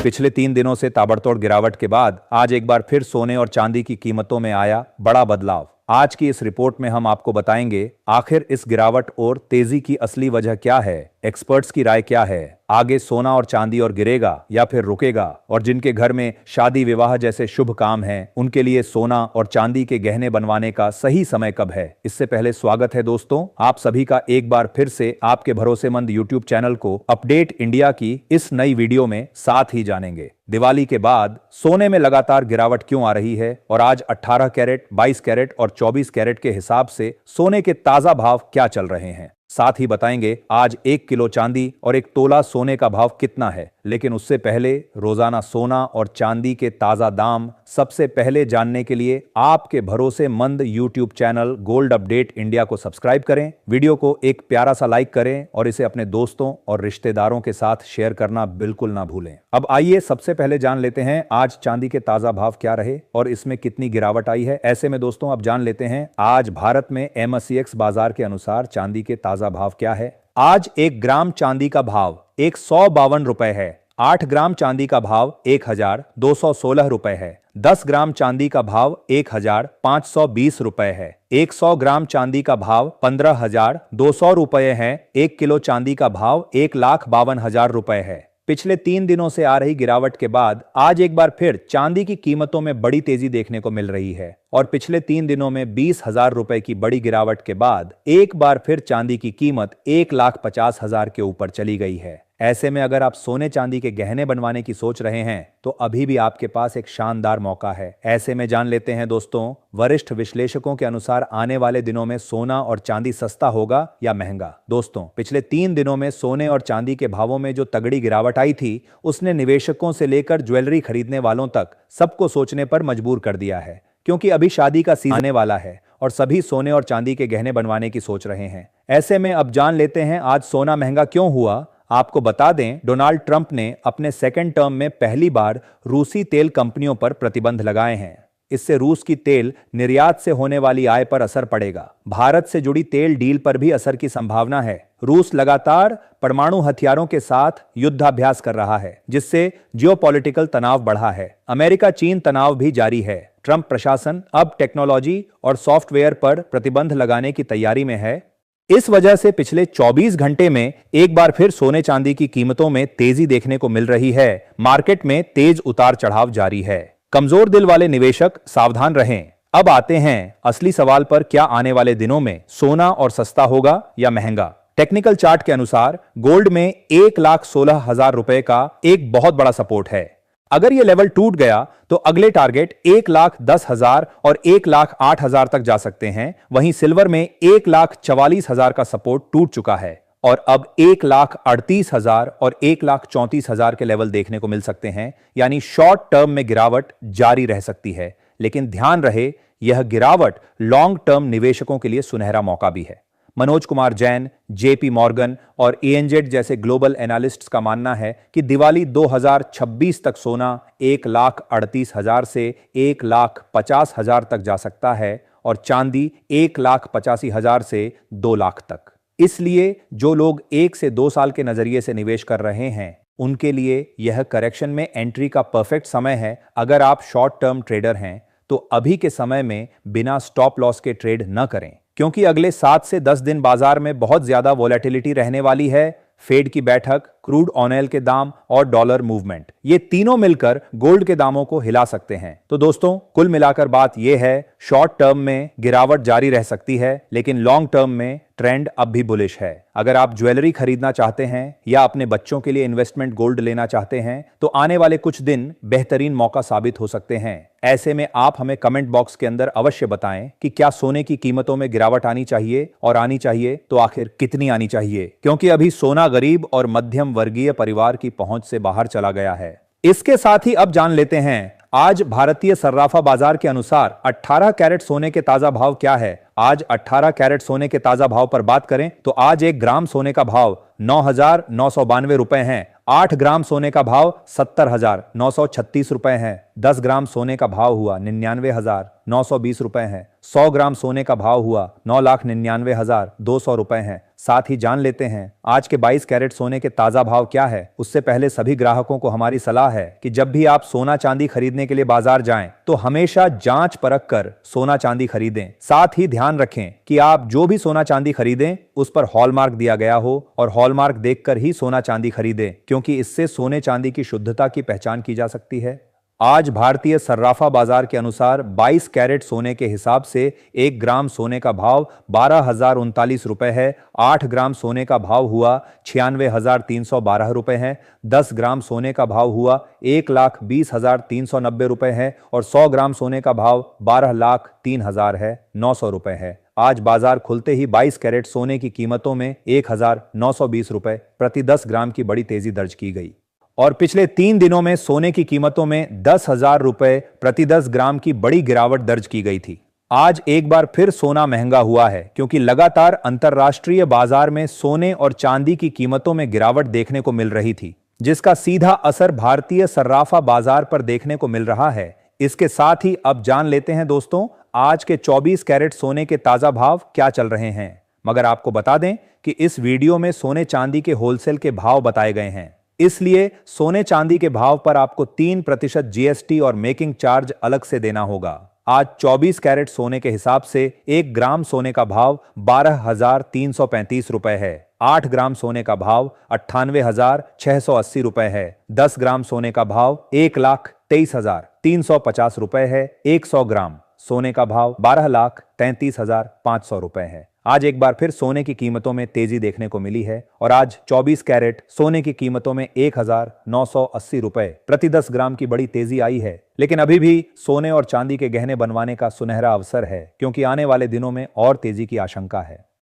पिछले 3 दिनों से ताबड़तोड़ गिरावट के बाद आज एक बार फिर सोने और चांदी की कीमतों में आया बड़ा बदलाव। आज की इस रिपोर्ट में हम आपको बताएंगे आखिर इस गिरावट और तेजी की असली वजह क्या है, एक्सपर्ट्स की राय क्या है, आगे सोना और चांदी और गिरेगा या फिर रुकेगा, और जिनके घर में शादी विवाह जैसे शुभ काम हैं उनके लिए सोना और चांदी के गहने बनवाने का सही समय कब है। इससे पहले स्वागत है दोस्तों आप सभी का एक बार फिर से आपके भरोसेमंद यूट्यूब चैनल को अपडेट इंडिया की इस नई वीडियो में। साथ ही जानेंगे दिवाली के बाद सोने में लगातार गिरावट क्यों आ रही है और आज 18 कैरेट, 22 कैरेट और 24 कैरेट के हिसाब से सोने के ताजा भाव क्या चल रहे हैं। साथ ही बताएंगे आज 1 किलो चांदी और 1 तोला सोने का भाव कितना है। लेकिन उससे पहले रोजाना सोना और चांदी के ताजा दाम सबसे पहले जानने के लिए आपके भरोसेमंद YouTube channel gold update India को सब्सक्राइब करें, वीडियो को एक प्यारा सा लाइक करें और इसे अपने दोस्तों और रिश्तेदारों के साथ शेयर करना बिल्कुल ना भूलें। अब आइए सबसे पहले जान लेते हैं आज चांदी के ताजा भाव क्या रहे और इसमें कितनी गिरावट आई है। ऐसे में दोस्तों अब जान लेते हैं आज भारत में MSCX बाजार के अनुसार चांदी के ताजा भाव क्या है। आज 1 ग्राम चांदी का भाव 152 रुपए है। 8 ग्राम चांदी का भाव 1216 रुपए है। 10 ग्राम चांदी का भाव 1520 रुपए है। 100 ग्राम चांदी का भाव 15,200 रुपए है। 1 किलो चांदी का भाव 1,52,000 रुपए है। पिछले 3 दिनों से आ रही गिरावट के बाद आज एक बार फिर चांदी की कीमतों में बड़ी तेजी देखने को मिल रही है और पिछले 3 दिनों में 20,000 रुपए की बड़ी गिरावट के बाद एक बार फिर चांदी की कीमत 1,50,000 के ऊपर चली गई है। ऐसे में अगर आप सोने चांदी के गहने बनवाने की सोच रहे हैं तो अभी भी आपके पास एक शानदार मौका है। ऐसे में जान लेते हैं दोस्तों वरिष्ठ विश्लेषकों के अनुसार आने वाले दिनों में सोना और चांदी सस्ता होगा या महंगा। दोस्तों पिछले 3 दिनों में सोने और चांदी के भावों में जो तगड़ी गिरावट आई थी उसने निवेशकों से लेकर ज्वेलरी खरीदने वालों तक सबको सोचने पर मजबूर कर दिया है, क्योंकि अभी शादी का सीजन आने वाला है और सभी सोने और चांदी के गहने बनवाने की सोच रहे हैं। ऐसे में अब जान लेते हैं आज सोना महंगा क्यों हुआ। आपको बता दें डोनाल्ड ट्रंप ने अपने सेकेंड टर्म में पहली बार रूसी तेल कंपनियों पर प्रतिबंध लगाए हैं। इससे रूस की तेल निर्यात से होने वाली आय पर असर पड़ेगा। भारत से जुड़ी तेल डील पर भी असर की संभावना है। रूस लगातार परमाणु हथियारों के साथ युद्धाभ्यास कर रहा है जिससे जियोपॉलिटिकल तनाव बढ़ा है। अमेरिका चीन तनाव भी जारी है। ट्रंप प्रशासन अब टेक्नोलॉजी और सॉफ्टवेयर पर प्रतिबंध लगाने की तैयारी में है। इस वजह से पिछले 24 घंटे में एक बार फिर सोने चांदी की कीमतों में तेजी देखने को मिल रही है। मार्केट में तेज उतार चढ़ाव जारी है। कमजोर दिल वाले निवेशक सावधान रहें। अब आते हैं असली सवाल पर, क्या आने वाले दिनों में सोना और सस्ता होगा या महंगा। टेक्निकल चार्ट के अनुसार गोल्ड में 1,16,000 रुपए का एक बहुत बड़ा सपोर्ट है। अगर यह लेवल टूट गया तो अगले टारगेट 1,10,000 और 1,08,000 तक जा सकते हैं। वहीं सिल्वर में 1,44,000 का सपोर्ट टूट चुका है और अब 1,38,000 और 1,34,000 के लेवल देखने को मिल सकते हैं। यानी शॉर्ट टर्म में गिरावट जारी रह सकती है, लेकिन ध्यान रहे यह गिरावट लॉन्ग टर्म निवेशकों के लिए सुनहरा मौका भी है। मनोज कुमार जैन, JP मॉर्गन और ANZ जैसे ग्लोबल एनालिस्ट्स का मानना है कि दिवाली 2026 तक सोना 1,38,000 से 1,50,000 तक जा सकता है और चांदी 1,85,000 से 2 लाख तक। इसलिए जो लोग 1 से 2 साल के नजरिए से निवेश कर रहे हैं उनके लिए यह करेक्शन में एंट्री का परफेक्ट समय है। अगर आप शॉर्ट टर्म ट्रेडर हैं तो अभी के समय में बिना स्टॉप लॉस के ट्रेड न करें, क्योंकि अगले 7 से 10 दिन बाजार में बहुत ज्यादा वोलेटिलिटी रहने वाली है। फेड की बैठक, क्रूड ऑयल के दाम और डॉलर मूवमेंट, ये तीनों मिलकर गोल्ड के दामों को हिला सकते हैं। तो दोस्तों कुल मिलाकर बात यह है, शॉर्ट टर्म में गिरावट जारी रह सकती है, लेकिन लॉन्ग टर्म में ट्रेंड अब भी बुलिश है। अगर आप ज्वेलरी खरीदना चाहते हैं या अपने बच्चों के लिए इन्वेस्टमेंट गोल्ड लेना चाहते हैं तो आने वाले कुछ दिन बेहतरीन मौका साबित हो सकते हैं। ऐसे में आप हमें कमेंट बॉक्स के अंदर अवश्य बताएं कि क्या सोने की कीमतों में गिरावट आनी चाहिए, और आनी चाहिए तो आखिर कितनी आनी चाहिए, क्योंकि अभी सोना गरीब और मध्यम वर्गीय परिवार की पहुंच से बाहर चला गया है। इसके साथ ही अब जान लेते हैं आज भारतीय सर्राफा बाजार के अनुसार 18 कैरेट सोने के ताजा भाव क्या है। आज 18 कैरेट सोने के ताजा भाव पर बात करें तो आज 1 ग्राम सोने का भाव 9,992 रुपए है। 8 ग्राम सोने का भाव 70,936 रुपए है। 10 ग्राम सोने का भाव हुआ 99,920 रुपए है। 100 ग्राम सोने का भाव हुआ 9,99,200 रुपए है। साथ ही जान लेते हैं आज के 22 कैरेट सोने के ताजा भाव क्या है। उससे पहले सभी ग्राहकों को हमारी सलाह है कि जब भी आप सोना चांदी खरीदने के लिए बाजार जाएं तो हमेशा जांच परख कर सोना चांदी खरीदें। साथ ही ध्यान रखें कि आप जो भी सोना चांदी खरीदें उस पर हॉलमार्क दिया गया हो और हॉलमार्क देखकर ही सोना चांदी खरीदें, क्योंकि इससे सोने चांदी की शुद्धता की पहचान की जा सकती है। आज भारतीय सर्राफा बाजार के अनुसार 22 कैरेट सोने के हिसाब से 1 ग्राम सोने का भाव 12,039 रुपए है। 8 ग्राम सोने का भाव हुआ 96,312 रुपए है। 10 ग्राम सोने का भाव हुआ 1,20,390 रुपए है और 100 ग्राम सोने का भाव 12,03,900 रुपए है। आज बाजार खुलते ही 22 कैरेट सोने की कीमतों में 1,920 रुपए प्रति 10 ग्राम की बड़ी तेजी दर्ज की गई और पिछले 3 दिनों में सोने की कीमतों में 10,000 रुपए प्रति 10 ग्राम की बड़ी गिरावट दर्ज की गई थी। आज एक बार फिर सोना महंगा हुआ है क्योंकि लगातार अंतर्राष्ट्रीय बाजार में सोने और चांदी की कीमतों में गिरावट देखने को मिल रही थी, जिसका सीधा असर भारतीय सर्राफा बाजार पर देखने को मिल रहा है। इसके साथ ही अब जान लेते हैं दोस्तों आज के 24 कैरेट सोने के ताजा भाव क्या चल रहे हैं। मगर आपको बता दें कि इस वीडियो में सोने चांदी के होलसेल के भाव बताए गए हैं, इसलिए सोने चांदी के भाव पर आपको 3% जीएसटी और मेकिंग चार्ज अलग से देना होगा। आज 24 कैरेट सोने के हिसाब से 1 ग्राम सोने का भाव 12,335 रुपए है। 8 ग्राम सोने का भाव 98,680 रुपए है। 10 ग्राम सोने का भाव 1,23,350 रुपए है। 100 ग्राम सोने का भाव 12,33,500 रुपए है। आज एक बार फिर सोने की कीमतों में तेजी देखने को मिली है और आज 24 कैरेट सोने की कीमतों में 1,980 रुपए प्रति 10 ग्राम की बड़ी तेजी आई है। लेकिन अभी भी सोने और चांदी के गहने बनवाने का सुनहरा अवसर है, क्योंकि आने वाले दिनों में और तेजी की आशंका है।